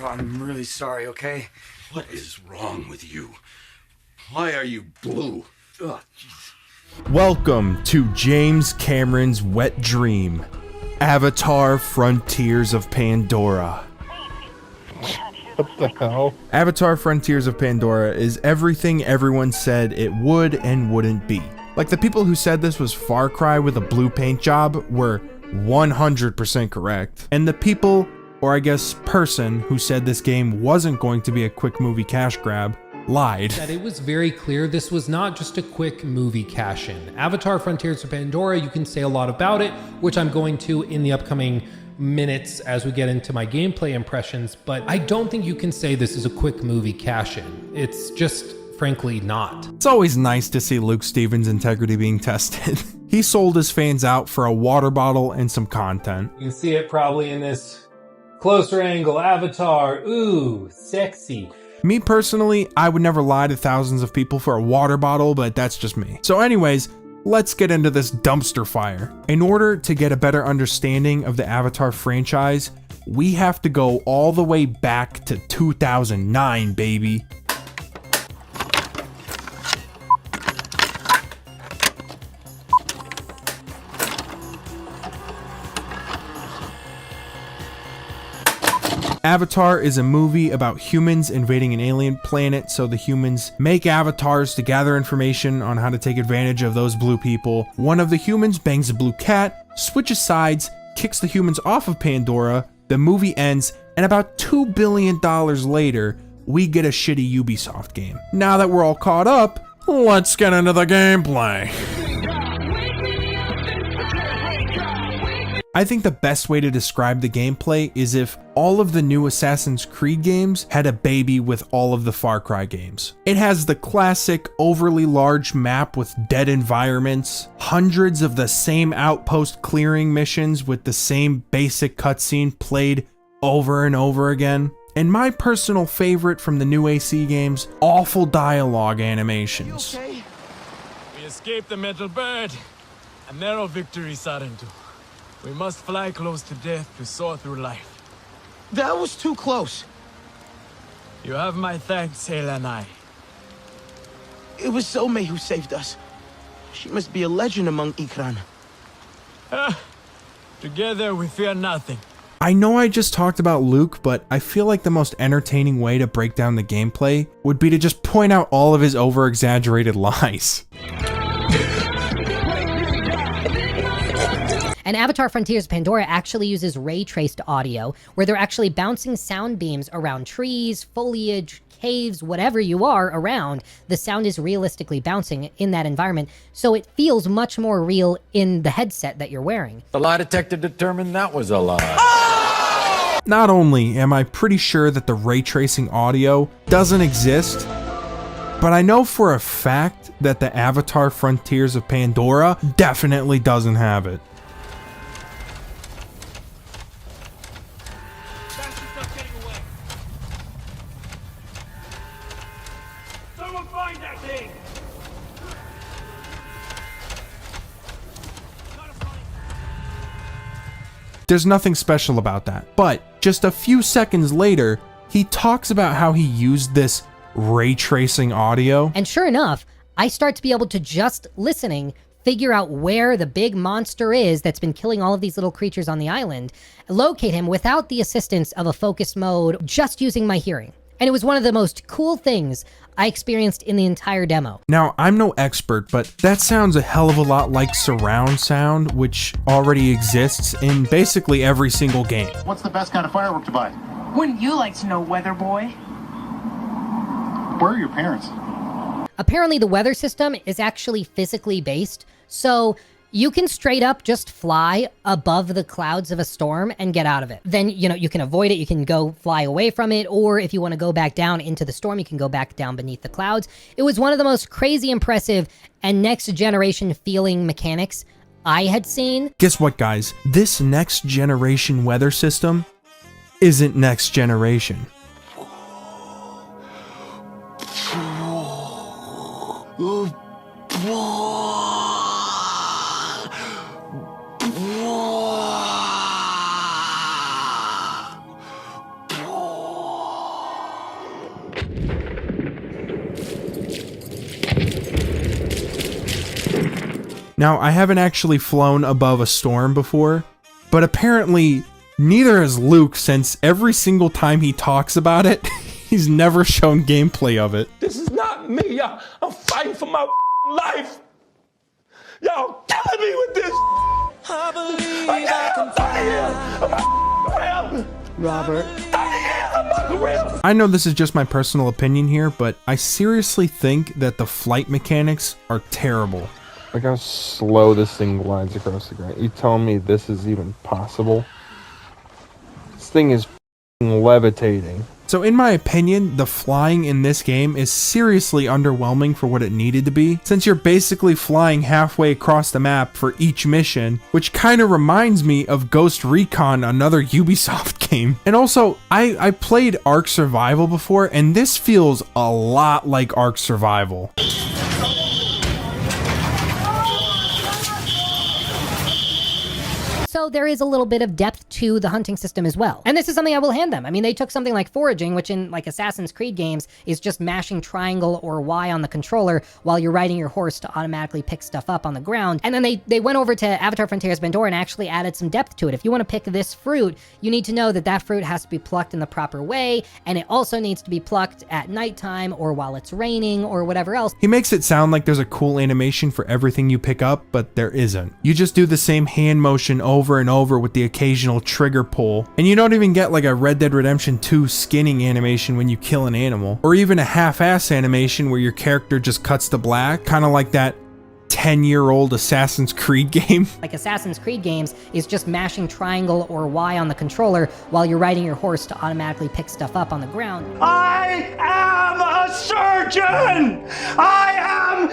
I'm really sorry, okay? What is wrong with you? Why are you blue? Ugh, jeez. Welcome to James Cameron's wet dream, Avatar: Frontiers of Pandora. What the hell? Avatar: Frontiers of Pandora is everything everyone said it would and wouldn't be. Like, the people who said this was Farcry with a blue paint job were 100% correct. And the people, or I guess person, who said this game wasn't going to be a quick movie cash grab lied. That it was very clear this was not just a quick movie cash-in. Avatar: Frontiers of Pandora, you can say a lot about it, which I'm going to in the upcoming minutes as we get into my gameplay impressions, but I don't think you can say this is a quick movie cash-in. It's just frankly not. It's always nice to see Luke Stevens' integrity being tested. He sold his fans out for a water bottle and some content. You can see it probably in this closer angle. Avatar, ooh, sexy. Me personally, I would never lie to thousands of people for a water bottle, but that's just me. So anyways, let's get into this dumpster fire. In order to get a better understanding of the Avatar franchise, we have to go all the way back to 2009, baby. Avatar is a movie about humans invading an alien planet, so the humans make avatars to gather information on how to take advantage of those blue people. One of the humans bangs a blue cat, switches sides, kicks the humans off of Pandora, the movie ends, and about $2 billion later, we get a shitty Ubisoft game. Now that we're all caught up, let's get into the gameplay. I think the best way to describe the gameplay is if all of the new Assassin's Creed games had a baby with all of the Far Cry games. It has the classic overly large map with dead environments, hundreds of the same outpost clearing missions with the same basic cutscene played over and over again. And my personal favorite from the new AC games, awful dialogue animations. We escaped the metal bird. A narrow victory, Sarentu. We must fly close to death to soar through life. That was too close. You have my thanks, Helanai. It was Somei who saved us. She must be a legend among Ikran. Together we fear nothing. I know I just talked about Luke, but I feel like the most entertaining way to break down the gameplay would be to just point out all of his over-exaggerated lies. And Avatar: Frontiers of Pandora actually uses ray-traced audio, where they're actually bouncing sound beams around trees, foliage, caves, whatever you are around. The sound is realistically bouncing in that environment, so it feels much more real in the headset that you're wearing. The lie detector determined that was a lie. Not only am I pretty sure that the ray tracing audio doesn't exist, but I know for a fact that the Avatar: Frontiers of Pandora definitely doesn't have it. There's nothing special about that. But just a few seconds later, he talks about how he used this ray tracing audio. And sure enough, I start to be able to, just listening, figure out where the big monster is that's been killing all of these little creatures on the island, locate him without the assistance of a focus mode, just using my hearing. And it was one of the most cool things I experienced in the entire demo. Now, I'm no expert, but that sounds a hell of a lot like surround sound, which already exists in basically every single game. What's the best kind of firework to buy? Wouldn't you like to know, weather boy? Where are your parents? Apparently the weather system is actually physically based, so you can straight up just fly above the clouds of a storm and get out of it. Then, you can avoid it, you can go fly away from it, or if you want to go back down into the storm, you can go back down beneath the clouds. It was one of the most crazy, impressive, and next generation feeling mechanics I had seen. Guess what, guys? This next generation weather system isn't next generation. Now, I haven't actually flown above a storm before, but apparently neither has Luke, since every single time he talks about it, he's never shown gameplay of it. This is not me, y'all. I'm fighting for my life. Y'all killing me with this. I believe I can Robert. I know this is just my personal opinion here, but I seriously think that the flight mechanics are terrible. Look how slow this thing glides across the ground. You telling me this is even possible? This thing is levitating. So in my opinion, the flying in this game is seriously underwhelming for what it needed to be, since you're basically flying halfway across the map for each mission, which kind of reminds me of Ghost Recon, another Ubisoft game. And also, I played Ark Survival before, and this feels a lot like Ark Survival. So there is a little bit of depth to the hunting system as well. And this is something I will hand them. I mean, they took something like foraging, which in like Assassin's Creed games is just mashing triangle or Y on the controller while you're riding your horse to automatically pick stuff up on the ground. And then they went over to Avatar Frontiers Pandora and actually added some depth to it. If you want to pick this fruit, you need to know that that fruit has to be plucked in the proper way, and it also needs to be plucked at nighttime or while it's raining or whatever else. He makes it sound like there's a cool animation for everything you pick up, but there isn't. You just do the same hand motion over and over with the occasional trigger pull, and you don't even get like a Red Dead Redemption 2 skinning animation when you kill an animal, or even a half-ass animation where your character just cuts to black, kind of like that 10-year-old Assassin's Creed game. Like Assassin's Creed games is just mashing triangle or Y on the controller while you're riding your horse to automatically pick stuff up on the ground. I am a surgeon! I am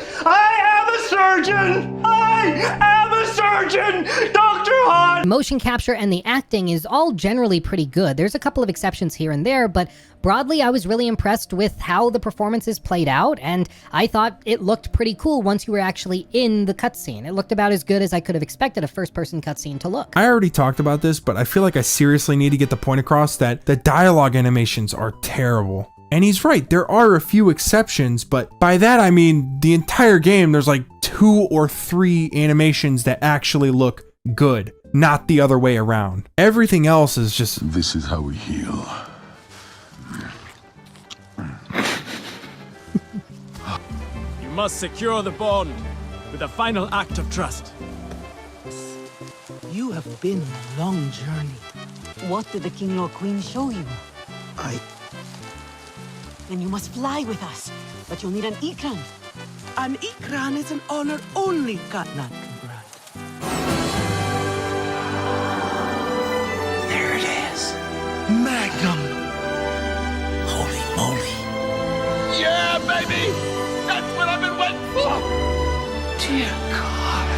a surgeon! I am a surgeon! Dr. Han! Motion capture and the acting is all generally pretty good. There's a couple of exceptions here and there, but broadly I was really impressed with how the performances played out, and I thought it looked pretty cool once you were actually in the cutscene. It looked about as good as I could have expected a first-person cutscene to look. I already talked about this, but I feel like I seriously need to get the point across that the dialogue animations are terrible. And he's right, there are a few exceptions, but by that I mean the entire game there's like 2 or 3 animations that actually look good, not the other way around. Everything else is just... This is how we heal. You must secure the bond with a final act of trust. You have been on a long journey. What did the king or queen show you? Then you must fly with us, but you'll need an ikran. An ikran is an honor only Katnat can grant. There it is. Magnum. Holy moly. Yeah, baby! That's what I've been waiting for! Dear God.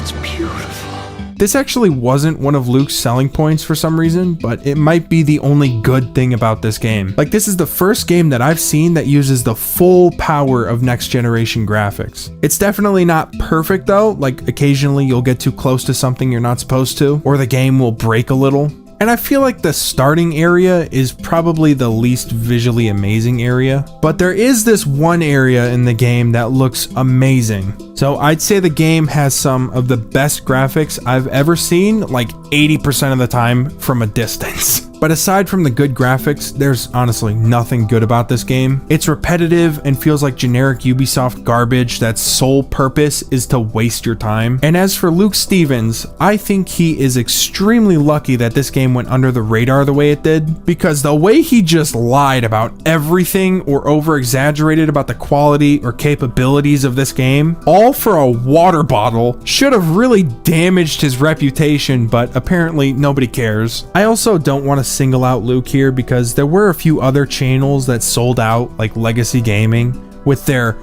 It's beautiful. This actually wasn't one of Luke's selling points for some reason, but it might be the only good thing about this game. Like, this is the first game that I've seen that uses the full power of next generation graphics. It's definitely not perfect though, like occasionally you'll get too close to something you're not supposed to, or the game will break a little. And I feel like the starting area is probably the least visually amazing area, but there is this one area in the game that looks amazing. So I'd say the game has some of the best graphics I've ever seen, like 80% of the time from a distance. But aside from the good graphics, there's honestly nothing good about this game. It's repetitive and feels like generic Ubisoft garbage that's sole purpose is to waste your time. And as for Luke Stevens, I think he is extremely lucky that this game went under the radar the way it did, because the way he just lied about everything or over-exaggerated about the quality or capabilities of this game, all for a water bottle, should have really damaged his reputation, but apparently nobody cares. I also don't want to single out Luke here because there were a few other channels that sold out, like Legacy Gaming, with their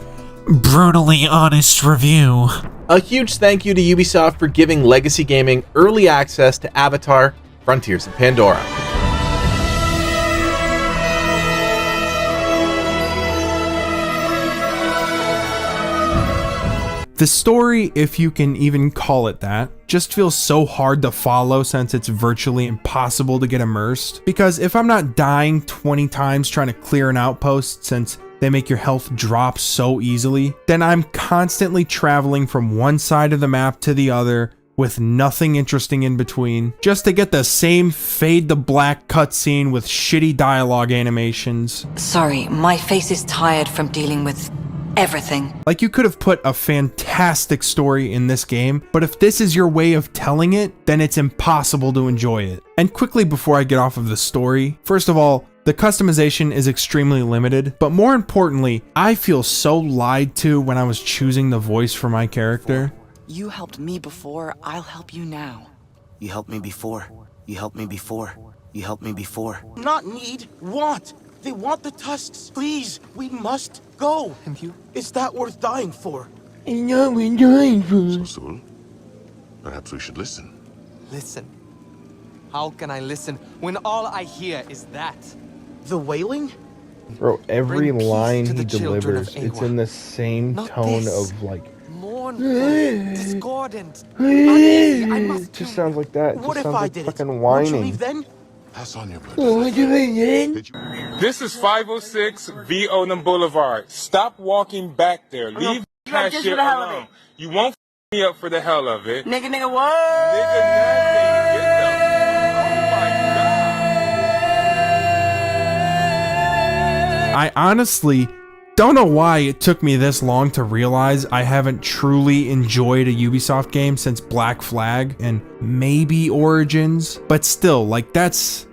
brutally honest review. A huge thank you to Ubisoft for giving Legacy Gaming early access to Avatar Frontiers of Pandora. The story, if you can even call it that, just feels so hard to follow since it's virtually impossible to get immersed. Because if I'm not dying 20 times trying to clear an outpost, since they make your health drop so easily, then I'm constantly traveling from one side of the map to the other with nothing interesting in between, just to get the same fade to black cutscene with shitty dialogue animations. Sorry, my face is tired from dealing with everything. Like, you could have put a fantastic story in this game, but if this is your way of telling it, then it's impossible to enjoy it. And quickly before I get off of the story, first of all, the customization is extremely limited, but more importantly, I feel so lied to when I was choosing the voice for my character. You helped me before, I'll help you now. You helped me before. You helped me before. You helped me before. Not need, want. They want the tusks. Please, we must go. And you? Is that worth dying for? So soon? Perhaps we should listen. Listen. How can I listen when all I hear is that? The wailing? Bro, every Bring peace line to he the children delivers, of it's Awa. in the same Not tone this. of like, Mournful, discordant, uneasy. I must it just sounds like that. It What just if sounds I like did it? fucking Won't you whining. leave then? Pass on your blessings. This is 506 VO Boulevard. Stop walking back there. Leave that shit alone. You won't f me up for the hell of it. Nigga, what? Nigga, nothing. Get the... Oh my God. I honestly don't know why it took me this long to realize I haven't truly enjoyed a Ubisoft game since Black Flag and maybe Origins, but still, like, that's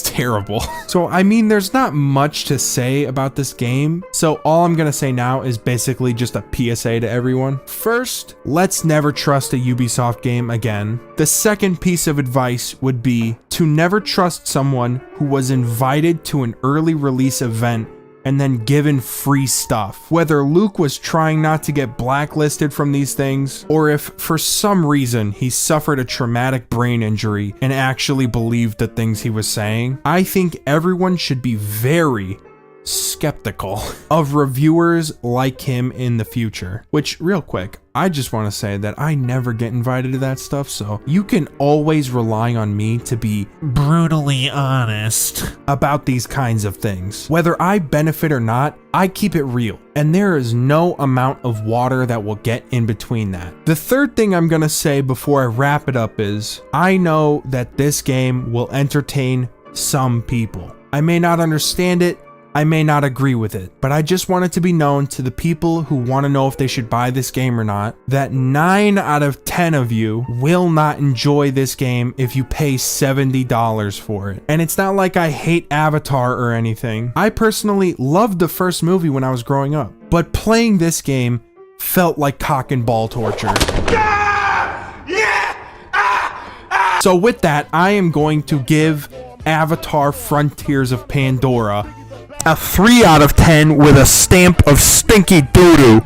terrible. So, I mean, there's not much to say about this game, so all I'm gonna say now is basically just a PSA to everyone. First, let's never trust a Ubisoft game again. The second piece of advice would be to never trust someone who was invited to an early release event and then given free stuff. Whether Luke was trying not to get blacklisted from these things, or if for some reason he suffered a traumatic brain injury and actually believed the things he was saying, I think everyone should be very skeptical of reviewers like him in the future. Which, real quick, I just want to say that I never get invited to that stuff, so you can always rely on me to be brutally honest about these kinds of things. Whether I benefit or not, I keep it real, and there is no amount of water that will get in between that. The third thing I'm gonna say before I wrap it up is, I know that this game will entertain some people. I may not understand it, I may not agree with it, but I just want it to be known to the people who want to know if they should buy this game or not, that 9 out of 10 of you will not enjoy this game if you pay $70 for it. And it's not like I hate Avatar or anything. I personally loved the first movie when I was growing up, but playing this game felt like cock and ball torture. So with that, I am going to give Avatar Frontiers of Pandora a 3 out of 10 with a stamp of stinky doo-doo.